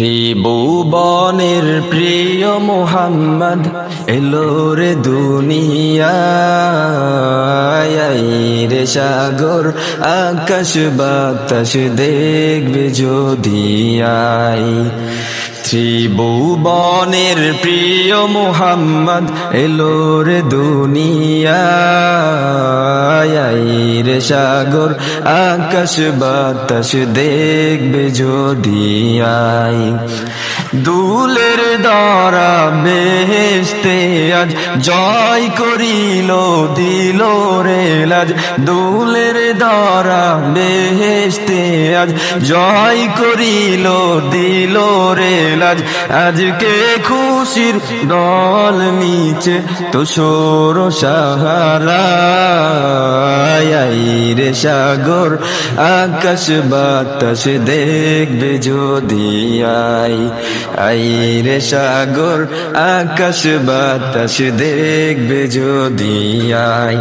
ত্রিভুবনের প্রিয় মুহাম্মদ এলো রে দুনিয়ায়, রে সাগর আকাশ বাতাস দেখবে যদি আয়। ত্রিভুবনের প্রিয় মুহাম্মদ এলো রে দুনিয়ায়, রে সাগর আকাশ বাতাস দেখবে যদি আয়। দুলের দ্বারা বেহেশতে আজ জয় করিল দিল রে লাজ, দুলের দ্বারা বেহেশতে আজ জয় করিল দিল রে লাজ। আজকে খুশির দল মিছে তোষর সাহারায়, রে সাগর আকাশ বাতাস দেখবে যদি আয়। রে সাগর আকাশ বাতাস দেখবে যদি আয়।